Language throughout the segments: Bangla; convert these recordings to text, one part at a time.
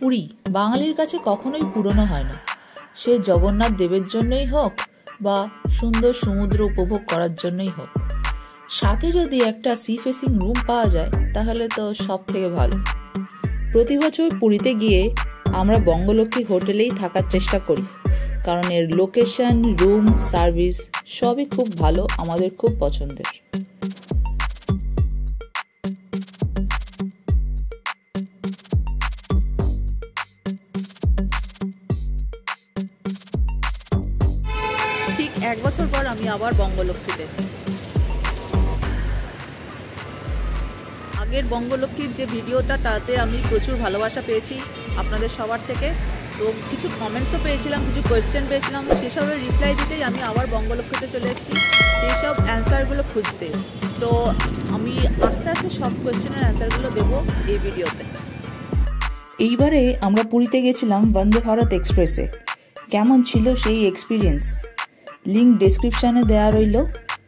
পুরী বাঙালির কাছে কখনোই পুরনো হয় না, সে জগন্নাথ দেবের জন্যই হোক বা সুন্দর সমুদ্র উপভোগ করার জন্যই হোক। সাথে যদি একটা সি ফেসিং রুম পাওয়া যায় তাহলে তো সব থেকে ভালো। প্রতি বছর পুরীতে গিয়ে আমরা বঙ্গলক্ষ্মী হোটেলেই থাকার চেষ্টা করি, কারণ এর লোকেশন, রুম, সার্ভিস সবই খুব ভালো, আমাদের খুব পছন্দের। ঠিক 1 বছর পর আমি আবার বঙ্গলক্ষ্মীতে। আগের বঙ্গলক্ষ্মীর যে ভিডিওটা, তাতে আমি প্রচুর ভালোবাসা পেয়েছি আপনাদের সবার থেকে। তো কিছু কমেন্টসও পেয়েছিলাম, কিছু কোয়েশ্চেন পেয়েছিলাম, সেসবের রিপ্লাই দিতেই আমি আবার বঙ্গলক্ষ্মীতে চলে এসেছি সেই সব অ্যান্সারগুলো খুঁজতে। তো আমি আস্তে আস্তে সব কোয়েশ্চেনের অ্যান্সারগুলো দেবো এই ভিডিওতে। এইবারে আমরা পুরীতে গেছিলাম বন্দে ভারত এক্সপ্রেসে। কেমন ছিল সেই এক্সপিরিয়েন্স, লিঙ্ক ডেসক্রিপশানে দেওয়া রইল,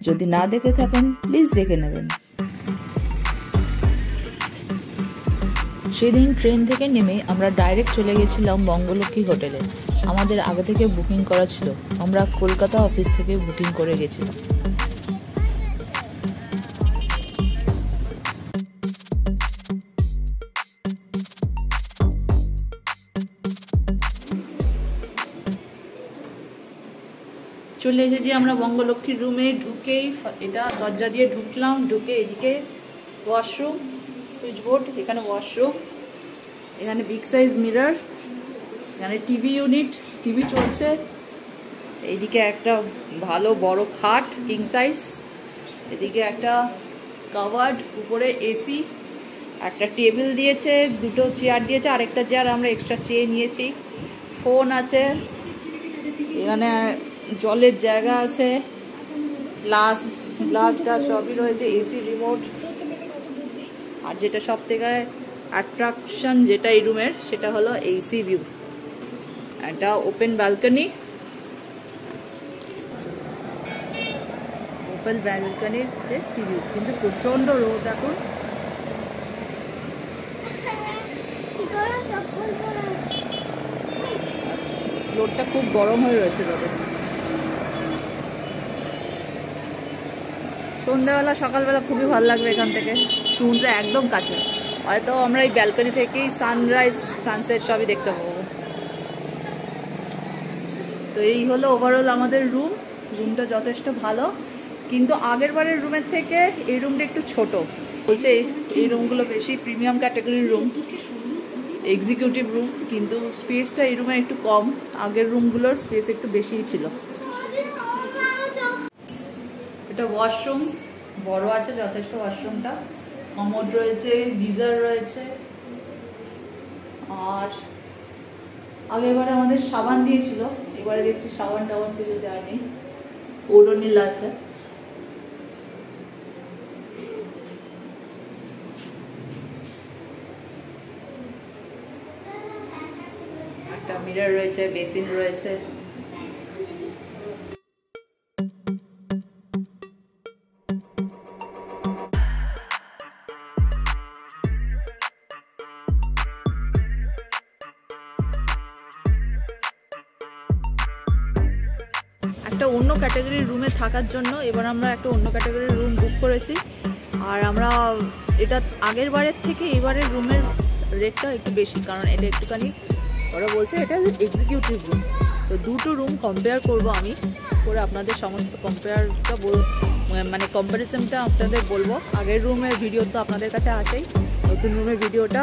যদি না দেখে থাকেন প্লিজ দেখে নেবেন। সেদিন ট্রেন থেকে নেমে আমরা ডাইরেক্ট চলে গেছিলাম বঙ্গলক্ষ্মী হোটেলে। আমাদের আগে থেকে বুকিং করা ছিল, আমরা কলকাতা অফিস থেকে বুকিং করে গেছিলাম। চলে এসেছি আমরা বঙ্গলক্ষ্মীর রুমে। ঢুকেই এটা দরজা দিয়ে ঢুকলাম, ঢুকে এদিকে ওয়াশরুম, সুইচ বোর্ড, এখানে ওয়াশরুম, এখানে বিগ সাইজ মিরর, এখানে টিভি ইউনিট, টিভি চলছে, এইদিকে একটা ভালো বড় খাট কিং সাইজ, এদিকে একটা কাভার্ড, উপরে এসি, একটা টেবিল দিয়েছে, দুটো চেয়ার দিয়েছে, আরেকটা চেয়ার আমরা এক্সট্রা চেয়ে নিয়েছি, ফোন আছে, এখানে জলের জায়গা আছে, গ্লাসটা সবই রয়েছে, এসি রিমোট। আর যেটা সব থেকে অ্যাট্রাকশন যেটা এই রুমের, সেটা হলো এসি ভিউ, একটা ওপেন ব্যালকনি, ওপেন ব্যালকনিতে সি ভিউ। কিন্তু প্রচন্ড রোদ এখন, ফ্লোরটা খুব গরম হয়ে রয়েছে রোদে। সন্ধ্যাবেলা সকালবেলা খুবই ভালো লাগবে এখান থেকে, সমুদ্র একদম কাছে, হয়তো আমরা এই ব্যালকনি থেকেই সানরাইজ সানসেট সবই দেখতে পাবো। তো এই হলো ওভারঅল আমাদের রুমটা যথেষ্ট ভালো, কিন্তু আগের বারের রুমের থেকে এই রুমটা একটু ছোট। বলছে এই রুমগুলো বেশি প্রিমিয়াম ক্যাটাগরির রুম, এক্সিকিউটিভ রুম, কিন্তু স্পেসটা এই রুমে একটু কম, আগের রুমগুলোর স্পেস একটু বেশিই ছিল। এটা ওয়াশরুম, বড় আছে যথেষ্ট ওয়াশরুমটা, কমোড রয়েছে, গিজার রয়েছে, আর আগেরবারে আমাদের সাবান দিয়েছিল, এবারে দেখছি সাবান টাবান কিছু দেয়নি, ওডোনিল আছে। একটা মিরর রয়েছে, বেসিন রয়েছে। একটা অন্য ক্যাটাগরির রুমে থাকার জন্য এবার আমরা একটা অন্য ক্যাটাগরির রুম বুক করেছি। আর আমরা এটা আগের বারের থেকে এবারের রুমের রেটটা একটু বেশি, কারণ এটা একটুখানি, ওরা বলছে এটা এক্সিকিউটিভ রুম। তো দুটো রুম কম্পেয়ার করব আমি, করে আপনাদের সমস্ত কম্প্যারিজনটা আপনাদের বলবো। আগের রুমের ভিডিও তো আপনাদের কাছে আসেই, নতুন রুমের ভিডিওটা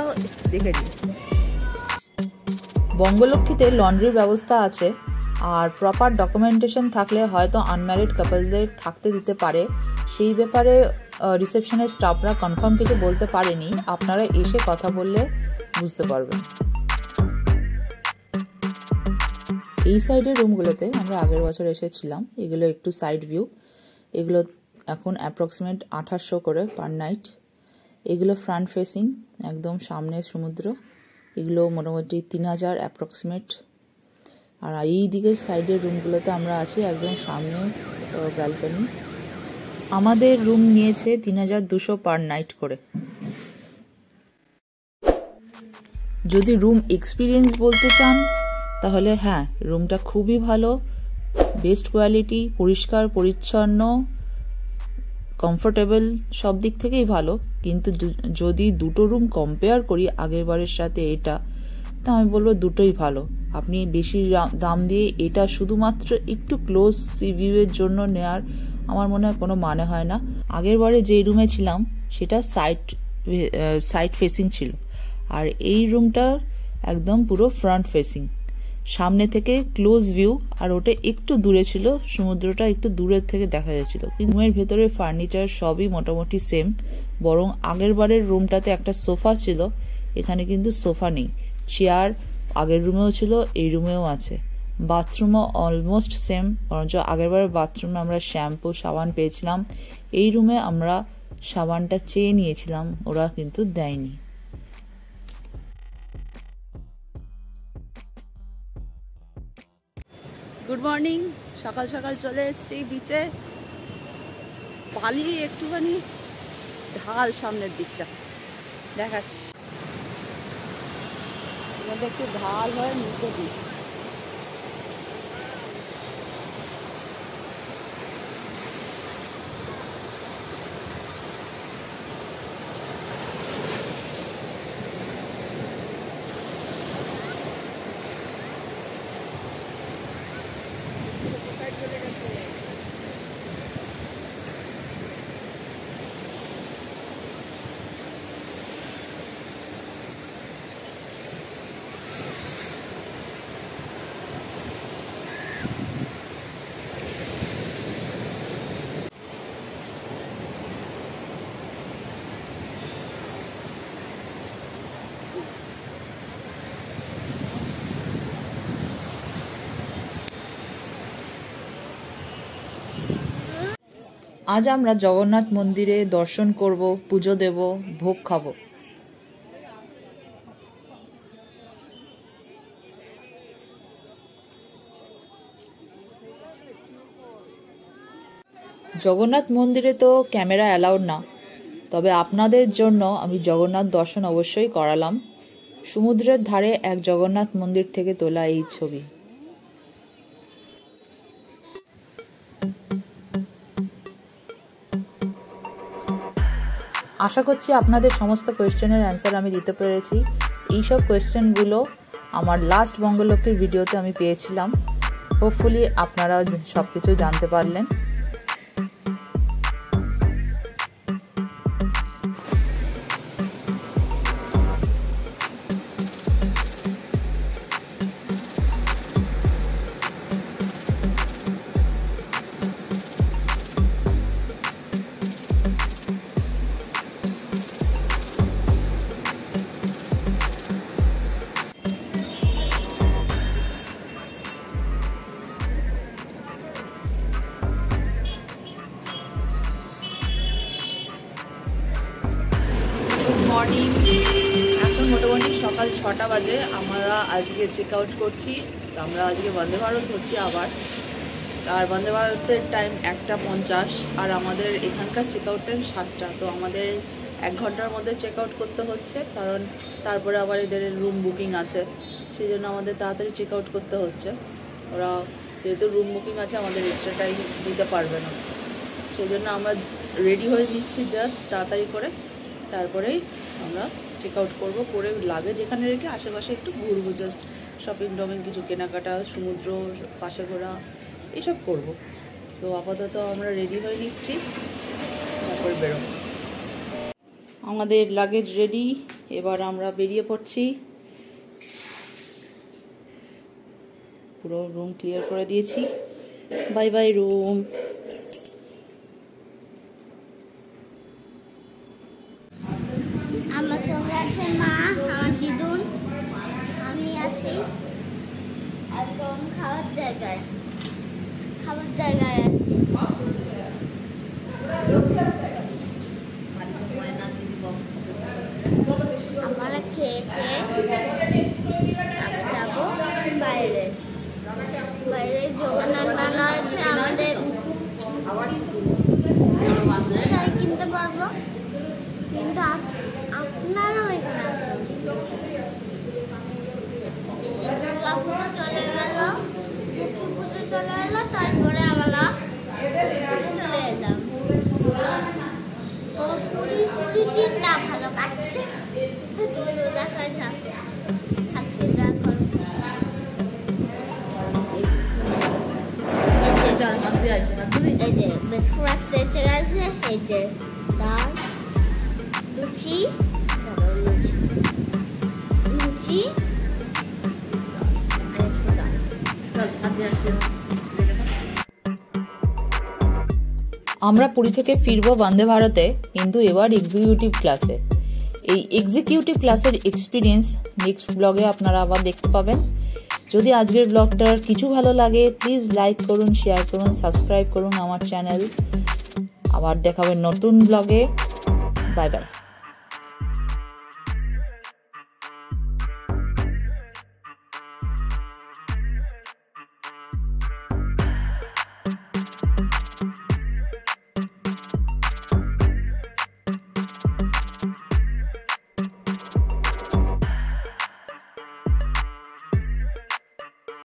দেখে নিন। বঙ্গলক্ষ্মীতে লন্ড্রির ব্যবস্থা আছে, আর প্রপার ডকুমেন্টেশন থাকলে হয়তো আনম্যারিড কাপলদের থাকতে দিতে পারে। সেই ব্যাপারে রিসেপশনের স্টাফরা কনফার্ম কিছু বলতে পারেনি, আপনারা এসে কথা বললে বুঝতে পারবেন। এই সাইডের রুমগুলোতে আমরা আগের বছর এসেছিলাম, এগুলো একটু সাইড ভিউ, এগুলো এখন অ্যাপ্রক্সিমেট 2800 করে পার নাইট। এগুলো ফ্রন্ট ফেসিং, একদম সামনে সমুদ্র, এগুলো মোটামুটি 3000 অ্যাপ্রক্সিমেট। আর এই দিকের সাইডের রুমগুলোতে আমরা আছি একদম সামনে ব্যালকনি। আমাদের রুম নিয়েছে 3200 পার নাইট করে। যদি রুম এক্সপিরিয়েন্স বলতে চান তাহলে হ্যাঁ, রুমটা খুবই ভালো, বেস্ট কোয়ালিটি, পরিষ্কার পরিচ্ছন্ন, কমফোর্টেবল, সব দিক থেকেই ভালো। কিন্তু যদি দুটো রুম কম্পেয়ার করি আগের বারের সাথে এটা, তা আমি বলবো দুটোই ভালো। আপনি বেশি দাম দিয়ে এটা শুধুমাত্র একটু ক্লোজ সি ভিউ এর জন্য নেয়ার আমার মনে হয় কোনো মানে হয় না। আগের বারে যে রুমে ছিলাম সেটা সাইড ফেসিং ছিল, আর এই রুমটা একদম পুরো ফ্রন্ট ফেসিং, সামনে থেকে ক্লোজ ভিউ, আর ওটা একটু দূরে ছিল, সমুদ্রটা একটু দূরের থেকে দেখা যাচ্ছিল। কিন্তু রুমের ভেতরে ফার্নিচার সবই মোটামুটি সেম, বরং আগের বারের রুমটাতে একটা সোফা ছিল, এখানে কিন্তু সোফা নেই। চেয়ার আগের রুমেও ছিল, এই রুমেও আছে। বাথরুমও অলমোস্ট সেম, বরঞ্চ আগের বারের বাথরুমে আমরা শ্যাম্পু সাবান পেয়েছিলাম, এই রুমে আমরা সাবানটা চেয়ে নিয়েছিলাম, ওরা কিন্তু দেয়নি। গুড মর্নিং, সকাল সকাল চলে এসেছি বিচে। বালি একটুখানি ঢাল সামনের দিকটা দেখাচ্ছি, একটু ঢাল হয় নিচে বিচ। আজ আমরা জগন্নাথ মন্দিরে দর্শন করব, পুজো দেব, ভোগ খাবো। জগন্নাথ মন্দিরে তো ক্যামেরা অ্যালাউড না, তবে আপনাদের জন্য আমি জগন্নাথ দর্শন অবশ্যই করালাম। সমুদ্রের ধারে এক জগন্নাথ মন্দির থেকে তোলা এই ছবি। আশা করছি আপনাদের সমস্ত কোয়েশ্চেনের অ্যান্সার আমি দিতে পেরেছি। এইসব কোয়েশ্চেনগুলো আমার লাস্ট বঙ্গলক্ষ্মীর ভিডিওতে আমি পেয়েছিলাম। হোপফুলি আপনারা সব কিছু জানতে পারলেন। মর্নিং, এখন মোটামুটি সকাল 6টা বাজে। আমরা আজকে চেক আউট করছি। আমরা আজকে বন্দে ভারত হচ্ছি আবার, আর বন্দে ভারতের টাইম 1:50, আর আমাদের এখানকার চেক আউট টাইম 7টা। তো আমাদের 1 ঘন্টার মধ্যে চেক আউট করতে হচ্ছে, কারণ তারপরে আবার এদের রুম বুকিং আছে, সেই জন্য আমাদের তাড়াতাড়ি চেক আউট করতে হচ্ছে। ওরা যেহেতু রুম বুকিং আছে আমাদের এক্সট্রা টাইম দিতে পারবে না, সেই জন্য আমরা রেডি হয়ে নিচ্ছি জাস্ট তাড়াতাড়ি করে। তারপরেই আমরা চেক আউট করবো, করে লাগেজ এখানে রেখে আশেপাশে একটু ঘুরবো, জাস্ট শপিং টপিং, কিছু কেনাকাটা, সমুদ্র পাশে ঘোরা, এইসব করব। তো আপাতত আমরা রেডি হয়ে নিচ্ছি, তারপরে বেরোবো। আমাদের লাগেজ রেডি, এবার আমরা বেরিয়ে পড়ছি। পুরো রুম ক্লিয়ার করে দিয়েছি। Bye bye room. আমার সঙ্গে আছে মা, আমার দিদুন, আমি আছি একদম খাওয়ার জায়গায় আছি। আমরা খেয়েছে যাবো বাইরে। বাইরে জগন্নাথ মেলা আছে, আমাদের কিনতে পারবো, কিন্তু আপনারাও এখানে আসুন। দুর্গা পুজো চলে গেল, লক্ষ্মী পুজো চলে গেল, তারপরে আমরা চলে এলাম। তো পুরীর দিনটা ভালো কাটছে। চলো দেখা যাক আজকে যা করবো। এই যে ব্রেকফাস্ট এসে গেছে, এই যে ডাল, লুচি, লুচি আর একটু ডাল। আমরা পুরী থেকে ফিরবো বন্দে ভারতে, কিন্তু এবার এক্সিকিউটিভ ক্লাসে। এই এক্সিকিউটিভ ক্লাসের এক্সপিরিয়েন্স নেক্সট ব্লগে আপনারা আবার দেখতে পাবেন। যদি আজকের ব্লগটার কিছু ভালো লাগে প্লিজ লাইক করুন, শেয়ার করুন, সাবস্ক্রাইব করুন আমার চ্যানেল। আবার দেখাবেন নতুন ব্লগে। Bye bye.